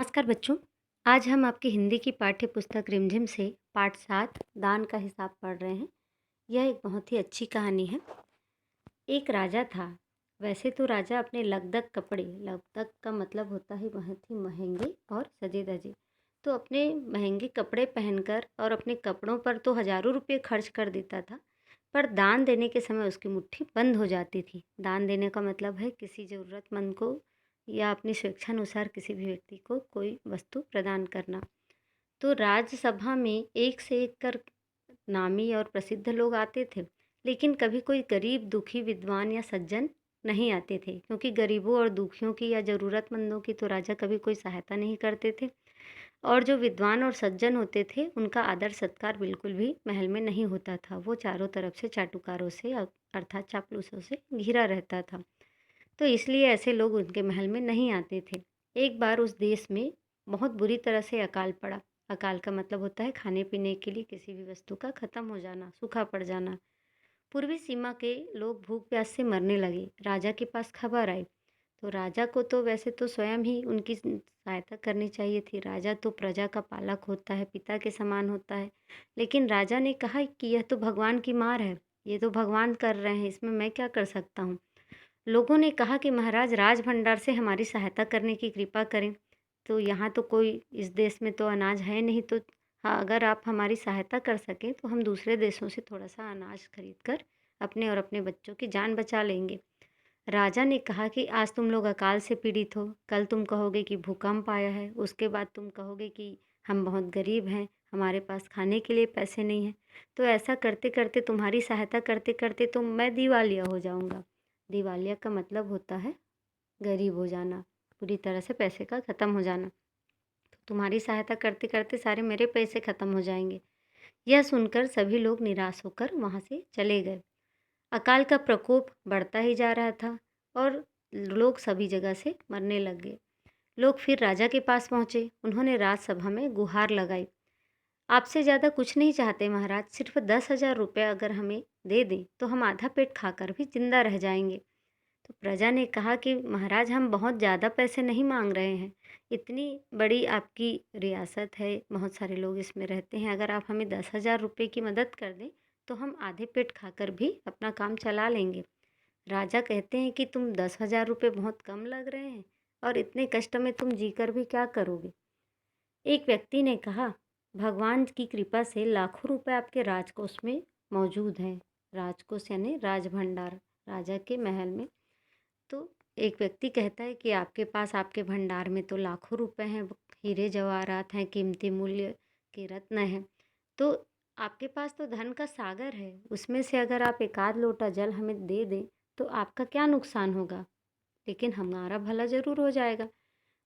नमस्कार बच्चों। आज हम आपकी हिंदी की पाठ्य पुस्तक रिमझिम से पाठ 7 दान का हिसाब पढ़ रहे हैं। यह एक बहुत ही अच्छी कहानी है। एक राजा था। वैसे तो राजा अपने लकदक कपड़े, लकदक का मतलब होता है बहुत ही महंगे और सजे धजे, तो अपने महंगे कपड़े पहनकर और अपने कपड़ों पर तो हजारों रुपये खर्च कर देता था। पर दान देने के समय उसकी मुट्ठी बंद हो जाती थी। दान देने का मतलब है किसी ज़रूरतमंद को या अपनी स्वेच्छानुसार किसी भी व्यक्ति को कोई वस्तु प्रदान करना। तो राज्यसभा में एक से एक कर नामी और प्रसिद्ध लोग आते थे, लेकिन कभी कोई गरीब, दुखी, विद्वान या सज्जन नहीं आते थे, क्योंकि गरीबों और दुखियों की या ज़रूरतमंदों की तो राजा कभी कोई सहायता नहीं करते थे। और जो विद्वान और सज्जन होते थे, उनका आदर सत्कार बिल्कुल भी महल में नहीं होता था। वो चारों तरफ से चाटुकारों से अर्थात चापलूसों से घिरा रहता था। तो इसलिए ऐसे लोग उनके महल में नहीं आते थे। एक बार उस देश में बहुत बुरी तरह से अकाल पड़ा। अकाल का मतलब होता है खाने पीने के लिए किसी भी वस्तु का खत्म हो जाना, सूखा पड़ जाना। पूर्वी सीमा के लोग भूख प्यास से मरने लगे। राजा के पास खबर आई। तो राजा को तो वैसे तो स्वयं ही उनकी सहायता करनी चाहिए थी। राजा तो प्रजा का पालक होता है, पिता के समान होता है। लेकिन राजा ने कहा कि यह तो भगवान की मार है, ये तो भगवान कर रहे हैं, इसमें मैं क्या कर सकता हूँ। लोगों ने कहा कि महाराज राज भंडार से हमारी सहायता करने की कृपा करें। तो यहाँ तो कोई, इस देश में तो अनाज है नहीं, तो हाँ, अगर आप हमारी सहायता कर सकें तो हम दूसरे देशों से थोड़ा सा अनाज खरीद कर अपने और अपने बच्चों की जान बचा लेंगे। राजा ने कहा कि आज तुम लोग अकाल से पीड़ित हो, कल तुम कहोगे कि भूकंप आया है, उसके बाद तुम कहोगे कि हम बहुत गरीब हैं, हमारे पास खाने के लिए पैसे नहीं हैं। तो ऐसा करते करते, तुम्हारी सहायता करते करते तो मैं दिवालिया हो जाऊंगा। दिवालिया का मतलब होता है गरीब हो जाना, पूरी तरह से पैसे का ख़त्म हो जाना। तो तुम्हारी सहायता करते करते सारे मेरे पैसे ख़त्म हो जाएंगे। यह सुनकर सभी लोग निराश होकर वहाँ से चले गए। अकाल का प्रकोप बढ़ता ही जा रहा था और लोग सभी जगह से मरने लग गए। लोग फिर राजा के पास पहुँचे। उन्होंने राजसभा में गुहार लगाई। आपसे ज़्यादा कुछ नहीं चाहते महाराज, सिर्फ 10,000 रुपये अगर हमें दे दें तो हम आधा पेट खाकर भी जिंदा रह जाएंगे। तो प्रजा ने कहा कि महाराज हम बहुत ज़्यादा पैसे नहीं मांग रहे हैं, इतनी बड़ी आपकी रियासत है, बहुत सारे लोग इसमें रहते हैं, अगर आप हमें 10,000 रुपये की मदद कर दें तो हम आधे पेट खाकर भी अपना काम चला लेंगे। राजा कहते हैं कि तुम 10,000 रुपये बहुत कम लग रहे हैं और इतने कष्ट में तुम जीकर भी क्या करोगे। एक व्यक्ति ने कहा, भगवान की कृपा से लाखों रुपए आपके राजकोष में मौजूद हैं। राजकोष यानी राजभंडार, राजा के महल में। तो एक व्यक्ति कहता है कि आपके पास, आपके भंडार में तो लाखों रुपए हैं, हीरे जवाहरात हैं, कीमती मूल्य के रत्न हैं। तो आपके पास तो धन का सागर है, उसमें से अगर आप एक आध लोटा जल हमें दे दें तो आपका क्या नुकसान होगा, लेकिन हमारा भला ज़रूर हो जाएगा।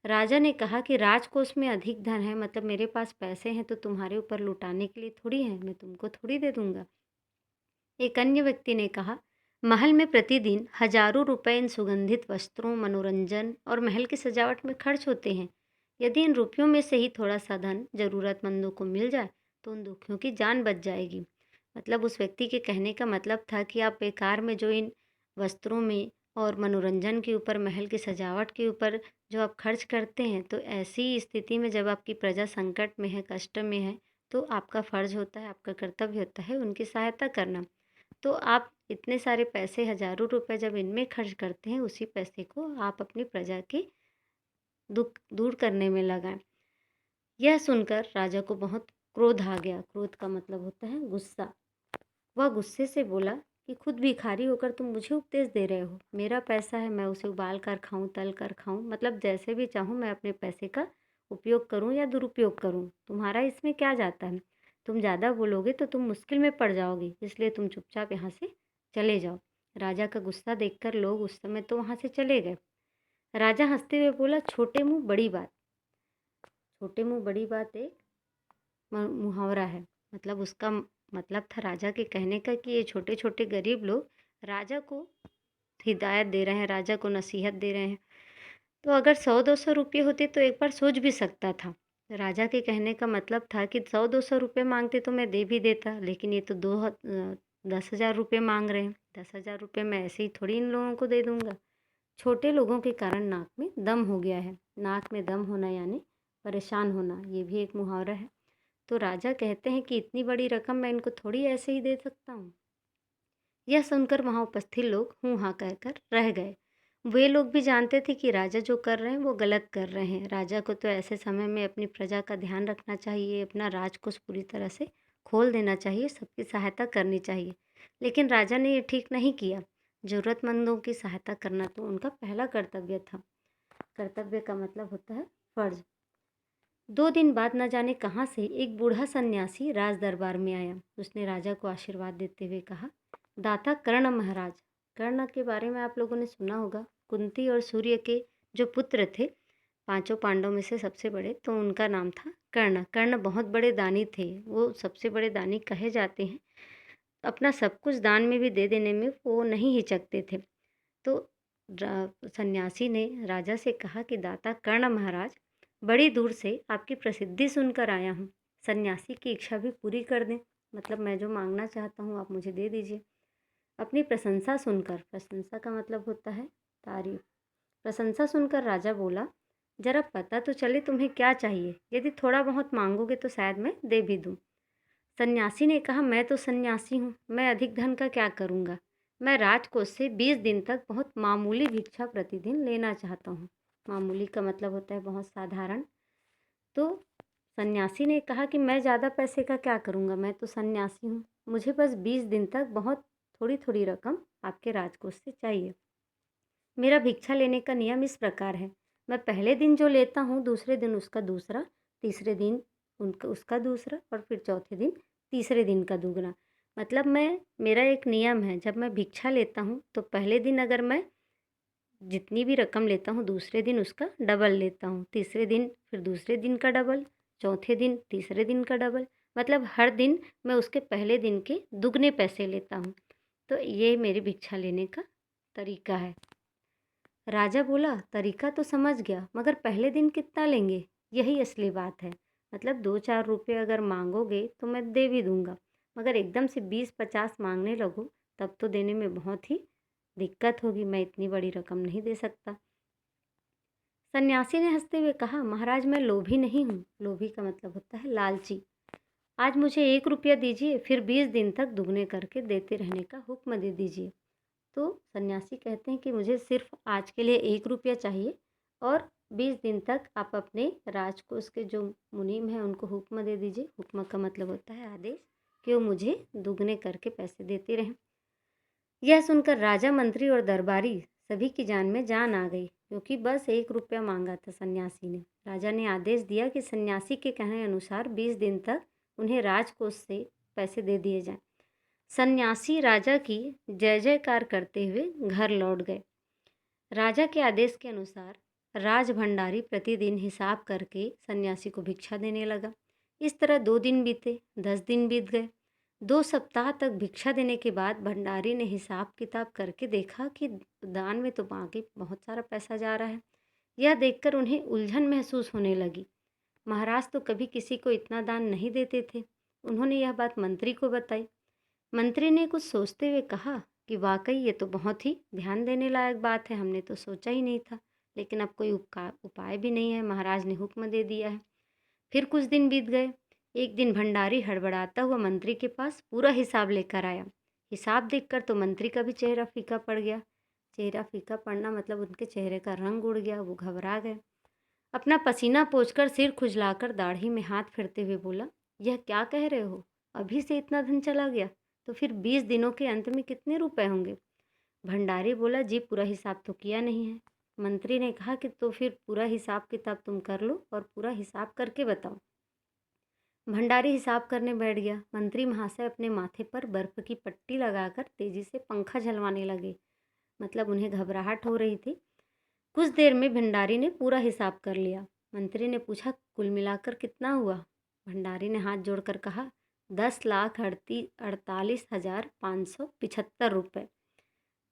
राजा ने कहा कि राजकोष में अधिक धन है, मतलब मेरे पास पैसे हैं तो तुम्हारे ऊपर लुटाने के लिए थोड़ी है, मैं तुमको थोड़ी दे दूंगा। एक अन्य व्यक्ति ने कहा, महल में प्रतिदिन हजारों रुपए इन सुगंधित वस्त्रों, मनोरंजन और महल की सजावट में खर्च होते हैं। यदि इन रुपयों में से ही थोड़ा सा धन जरूरतमंदों को मिल जाए तो उन दुखियों की जान बच जाएगी। मतलब उस व्यक्ति के कहने का मतलब था कि आप बेकार में जो इन वस्त्रों में और मनोरंजन के ऊपर, महल की सजावट के ऊपर जो आप खर्च करते हैं, तो ऐसी स्थिति में जब आपकी प्रजा संकट में है, कष्ट में है, तो आपका फर्ज होता है, आपका कर्तव्य होता है उनकी सहायता करना। तो आप इतने सारे पैसे, हजारों रुपए जब इनमें खर्च करते हैं, उसी पैसे को आप अपनी प्रजा के दुख दूर करने में लगाएं। यह सुनकर राजा को बहुत क्रोध आ गया। क्रोध का मतलब होता है गुस्सा। वह गुस्से से बोला कि खुद भिखारी होकर तुम मुझे उपदेश दे रहे हो। मेरा पैसा है, मैं उसे उबाल कर खाऊं, तल कर खाऊं, मतलब जैसे भी चाहूं मैं अपने पैसे का उपयोग करूं या दुरुपयोग करूं, तुम्हारा इसमें क्या जाता है। तुम ज़्यादा बोलोगे तो तुम मुश्किल में पड़ जाओगे, इसलिए तुम चुपचाप यहाँ से चले जाओ। राजा का गुस्सा देखकर लोग उस समय तो वहाँ से चले गए। राजा हंसते हुए बोला, छोटे मुंह बड़ी बात। छोटे मुंह बड़ी बात एक मुहावरा है। मतलब उसका मतलब था राजा के कहने का कि ये छोटे छोटे गरीब लोग राजा को हिदायत दे रहे हैं, राजा को नसीहत दे रहे हैं। तो अगर 100-200 रुपये होते तो एक बार सोच भी सकता था। राजा के कहने का मतलब था कि 100-200 रुपये मांगते तो मैं दे भी देता, लेकिन ये तो 10,000 रुपये मांग रहे हैं। 10,000 रुपये मैं ऐसे ही थोड़ी इन लोगों को दे दूंगा। छोटे लोगों के कारण नाक में दम हो गया है। नाक में दम होना यानी परेशान होना, ये भी एक मुहावरा है। तो राजा कहते हैं कि इतनी बड़ी रकम मैं इनको थोड़ी ऐसे ही दे सकता हूँ। यह सुनकर वहाँ उपस्थित लोग हूँ हाँ कहकर रह गए। वे लोग भी जानते थे कि राजा जो कर रहे हैं वो गलत कर रहे हैं। राजा को तो ऐसे समय में अपनी प्रजा का ध्यान रखना चाहिए, अपना राजकोष पूरी तरह से खोल देना चाहिए, सबकी सहायता करनी चाहिए। लेकिन राजा ने ये ठीक नहीं किया। ज़रूरतमंदों की सहायता करना तो उनका पहला कर्तव्य था। कर्तव्य का मतलब होता है फर्ज। 2 दिन बाद न जाने कहाँ से एक बूढ़ा सन्यासी राज दरबार में आया। उसने राजा को आशीर्वाद देते हुए कहा, दाता कर्ण महाराज। कर्ण के बारे में आप लोगों ने सुना होगा। कुंती और सूर्य के जो पुत्र थे, पांचों पांडवों में से सबसे बड़े, तो उनका नाम था कर्ण। कर्ण बहुत बड़े दानी थे, वो सबसे बड़े दानी कहे जाते हैं। अपना सब कुछ दान में भी दे देने में वो नहीं हिचकते थे। तो सन्यासी ने राजा से कहा कि दाता कर्ण महाराज, बड़ी दूर से आपकी प्रसिद्धि सुनकर आया हूँ। सन्यासी की इच्छा भी पूरी कर दें, मतलब मैं जो मांगना चाहता हूँ आप मुझे दे दीजिए। अपनी प्रशंसा सुनकर, प्रशंसा का मतलब होता है तारीफ। प्रशंसा सुनकर राजा बोला, जरा पता तो चले तुम्हें क्या चाहिए। यदि थोड़ा बहुत मांगोगे तो शायद मैं दे भी दूँ। सन्यासी ने कहा, मैं तो सन्यासी हूँ, मैं अधिक धन का क्या करूँगा। मैं राजकोष से 20 दिन तक बहुत मामूली भिक्षा प्रतिदिन लेना चाहता हूँ। मामूली का मतलब होता है बहुत साधारण। तो सन्यासी ने कहा कि मैं ज़्यादा पैसे का क्या करूँगा, मैं तो सन्यासी हूँ, मुझे बस 20 दिन तक बहुत थोड़ी थोड़ी रकम आपके राजकोष से चाहिए। मेरा भिक्षा लेने का नियम इस प्रकार है, मैं पहले दिन जो लेता हूँ दूसरे दिन उसका दूसरा, तीसरे दिन उनका उसका दूसरा और फिर चौथे दिन तीसरे दिन का दुगना। मतलब मेरा एक नियम है, जब मैं भिक्षा लेता हूँ तो पहले दिन अगर मैं जितनी भी रकम लेता हूँ दूसरे दिन उसका डबल लेता हूँ, तीसरे दिन फिर दूसरे दिन का डबल, चौथे दिन तीसरे दिन का डबल। मतलब हर दिन मैं उसके पहले दिन के दुगने पैसे लेता हूँ। तो ये मेरी भिक्षा लेने का तरीका है। राजा बोला, तरीका तो समझ गया, मगर पहले दिन कितना लेंगे, यही असली बात है। मतलब 2-4 रुपये अगर मांगोगे तो मैं दे भी दूंगा, मगर एकदम से 20-50 मांगने लगो तब तो देने में बहुत ही दिक्कत होगी, मैं इतनी बड़ी रकम नहीं दे सकता। सन्यासी ने हंसते हुए कहा, महाराज मैं लोभी नहीं हूँ। लोभी का मतलब होता है लालची। आज मुझे 1 रुपया दीजिए, फिर 20 दिन तक दुगने करके देते रहने का हुक्म दे दीजिए। तो सन्यासी कहते हैं कि मुझे सिर्फ आज के लिए 1 रुपया चाहिए और 20 दिन तक आप अपने राजकोष के जो मुनीम हैं उनको हुक्म दे दीजिए। हुक्म का मतलब होता है आदेश, कि वो मुझे दुगने करके पैसे देते रहें। यह सुनकर राजा, मंत्री और दरबारी सभी की जान में जान आ गई, क्योंकि बस 1 रुपया मांगा था सन्यासी ने। राजा ने आदेश दिया कि सन्यासी के कहने अनुसार 20 दिन तक उन्हें राजकोष से पैसे दे दिए जाएं। सन्यासी राजा की जय जयकार करते हुए घर लौट गए। राजा के आदेश के अनुसार राज भंडारी प्रतिदिन हिसाब करके सन्यासी को भिक्षा देने लगा। इस तरह 2 दिन बीते, 10 दिन बीत गए। 2 सप्ताह तक भिक्षा देने के बाद भंडारी ने हिसाब किताब करके देखा कि दान में तो बाकी बहुत सारा पैसा जा रहा है। यह देखकर उन्हें उलझन महसूस होने लगी। महाराज तो कभी किसी को इतना दान नहीं देते थे। उन्होंने यह बात मंत्री को बताई। मंत्री ने कुछ सोचते हुए कहा कि वाकई ये तो बहुत ही ध्यान देने लायक बात है, हमने तो सोचा ही नहीं था, लेकिन अब कोई उपाय भी नहीं है, महाराज ने हुक्म दे दिया है। फिर कुछ दिन बीत गए। एक दिन भंडारी हड़बड़ाता हुआ मंत्री के पास पूरा हिसाब लेकर आया। हिसाब देखकर तो मंत्री का भी चेहरा फीका पड़ गया। चेहरा फीका पड़ना मतलब उनके चेहरे का रंग उड़ गया, वो घबरा गए। अपना पसीना पोंछकर, सिर खुजलाकर, दाढ़ी में हाथ फेरते हुए बोला, यह क्या कह रहे हो, अभी से इतना धन चला गया, तो फिर 20 दिनों के अंत में कितने रुपए होंगे। भंडारी बोला, जी पूरा हिसाब तो किया नहीं है। मंत्री ने कहा कि तो फिर पूरा हिसाब किताब तुम कर लो और पूरा हिसाब करके बताओ। भंडारी हिसाब करने बैठ गया। मंत्री महाशय अपने माथे पर बर्फ की पट्टी लगाकर तेजी से पंखा झलवाने लगे, मतलब उन्हें घबराहट हो रही थी। कुछ देर में भंडारी ने पूरा हिसाब कर लिया। मंत्री ने पूछा, कुल मिलाकर कितना हुआ। भंडारी ने हाथ जोड़कर कहा, 10,48,575 रुपये।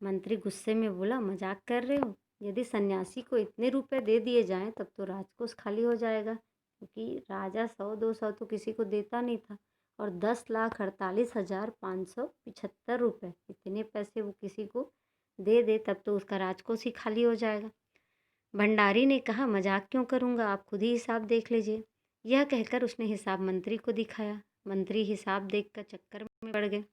मंत्री गुस्से में बोला, मजाक कर रहे हो, यदि सन्यासी को इतने रुपए दे दिए जाएं तब तो राजकोष खाली हो जाएगा, क्योंकि राजा 100-200 तो किसी को देता नहीं था, और 10,48,575 रुपये, इतने पैसे वो किसी को दे दे तब तो उसका राजकोष ही खाली हो जाएगा। भंडारी ने कहा, मजाक क्यों करूँगा, आप खुद ही हिसाब देख लीजिए। यह कहकर उसने हिसाब मंत्री को दिखाया। मंत्री हिसाब देखकर चक्कर में पड़ गए।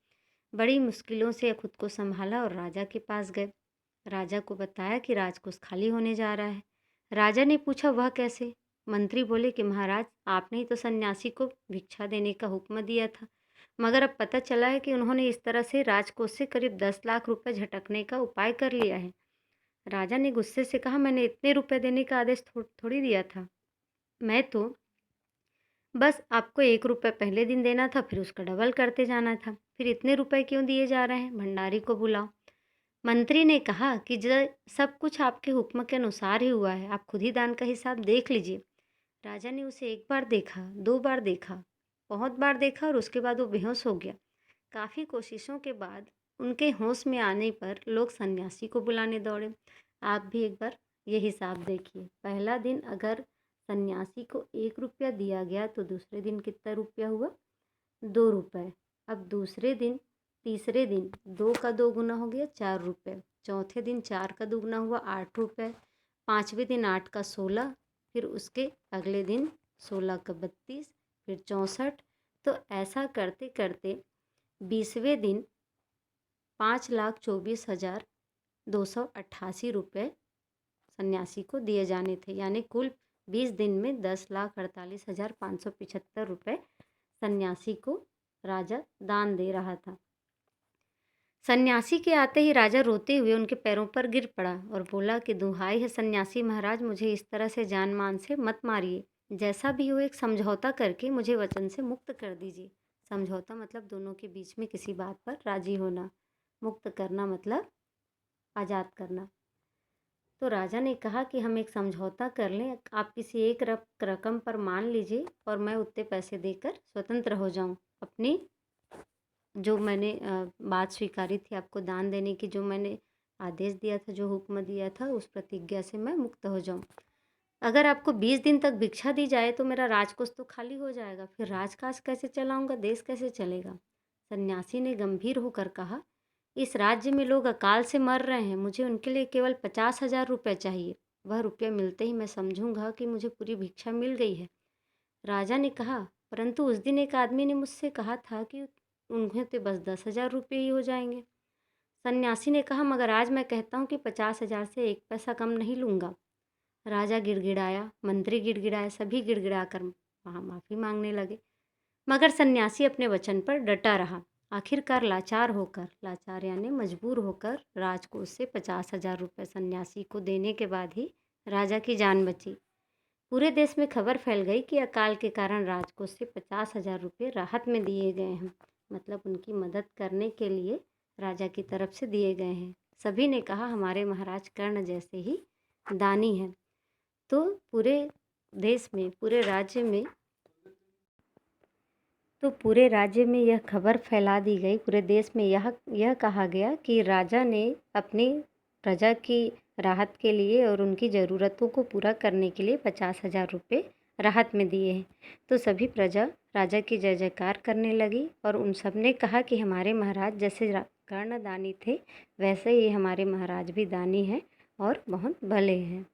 बड़ी मुश्किलों से खुद को संभाला और राजा के पास गए। राजा को बताया कि राजकोष खाली होने जा रहा है। राजा ने पूछा, वह कैसे? मंत्री बोले कि महाराज, आपने ही तो सन्यासी को भिक्षा देने का हुक्म दिया था, मगर अब पता चला है कि उन्होंने इस तरह से राजकोष से करीब 10 लाख रुपए झटकने का उपाय कर लिया है। राजा ने गुस्से से कहा, मैंने इतने रुपए देने का आदेश थोड़ी दिया था। मैं तो बस आपको 1 रुपए पहले दिन देना था, फिर उसका डबल करते जाना था। फिर इतने रुपए क्यों दिए जा रहे हैं? भंडारी को बुलाओ। मंत्री ने कहा कि सब कुछ आपके हुक्म के अनुसार ही हुआ है, आप खुद ही दान का हिसाब देख लीजिए। राजा ने उसे 1 बार देखा, 2 बार देखा, बहुत बार देखा और उसके बाद वो बेहोश हो गया। काफ़ी कोशिशों के बाद उनके होश में आने पर लोग सन्यासी को बुलाने दौड़े। आप भी एक बार ये हिसाब देखिए। पहला दिन अगर सन्यासी को 1 रुपया दिया गया तो दूसरे दिन कितना रुपया हुआ? 2 रुपए। अब दूसरे दिन, तीसरे दिन 2 का 2 गुना हो गया 4 रुपए। चौथे दिन 4 का दुगना हुआ 8 रुपए। पाँचवें दिन 8 का 16, फिर उसके अगले दिन 16 का 32, फिर 64। तो ऐसा करते करते 20वें दिन 5,24,288 रुपये सन्यासी को दिए जाने थे। यानी कुल 20 दिन में 10,48,575 रुपये सन्यासी को राजा दान दे रहा था। सन्यासी के आते ही राजा रोते हुए उनके पैरों पर गिर पड़ा और बोला कि दुहाई है सन्यासी महाराज, मुझे इस तरह से जान मान से मत मारिए। जैसा भी हो एक समझौता करके मुझे वचन से मुक्त कर दीजिए। समझौता मतलब दोनों के बीच में किसी बात पर राजी होना। मुक्त करना मतलब आज़ाद करना। तो राजा ने कहा कि हम एक समझौता कर लें, आप किसी एक रकम पर मान लीजिए और मैं उतने पैसे देकर स्वतंत्र हो जाऊं। अपनी जो मैंने बात स्वीकारी थी आपको दान देने की, जो मैंने आदेश दिया था, जो हुक्म दिया था, उस प्रतिज्ञा से मैं मुक्त हो जाऊं। अगर आपको 20 दिन तक भिक्षा दी जाए तो मेरा राजकोष तो खाली हो जाएगा, फिर राजकाज कैसे चलाऊंगा, देश कैसे चलेगा? सन्यासी ने गंभीर होकर कहा, इस राज्य में लोग अकाल से मर रहे हैं, मुझे उनके लिए केवल 50,000 रुपये चाहिए। वह रुपया मिलते ही मैं समझूंगा कि मुझे पूरी भिक्षा मिल गई है। राजा ने कहा, परंतु उस दिन एक आदमी ने मुझसे कहा था कि उन्हें तो बस 10,000 रुपये ही हो जाएंगे। सन्यासी ने कहा, मगर आज मैं कहता हूँ कि 50,000 से 1 पैसा कम नहीं लूँगा। राजा गिड़गिड़ाया, मंत्री गिड़गिड़ाया, सभी गिड़गिड़ा कर वहाँ माफ़ी मांगने लगे, मगर सन्यासी अपने वचन पर डटा रहा। आखिरकार लाचार यानी मजबूर होकर राजकोष से 50,000 रुपये सन्यासी को देने के बाद ही राजा की जान बची। पूरे देश में खबर फैल गई कि अकाल के कारण राजकोष से 50,000 रुपये राहत में दिए गए हैं, मतलब उनकी मदद करने के लिए राजा की तरफ से दिए गए हैं। सभी ने कहा, हमारे महाराज कर्ण जैसे ही दानी हैं। तो पूरे देश में, पूरे राज्य में यह खबर फैला दी गई, पूरे देश में यह कहा गया कि राजा ने अपनी प्रजा की राहत के लिए और उनकी ज़रूरतों को पूरा करने के लिए 50,000 रुपये राहत में दिए हैं। तो सभी प्रजा राजा की जय जयकार करने लगी और उन सब ने कहा कि हमारे महाराज जैसे कर्ण दानी थे, वैसे ही हमारे महाराज भी दानी हैं और बहुत भले हैं।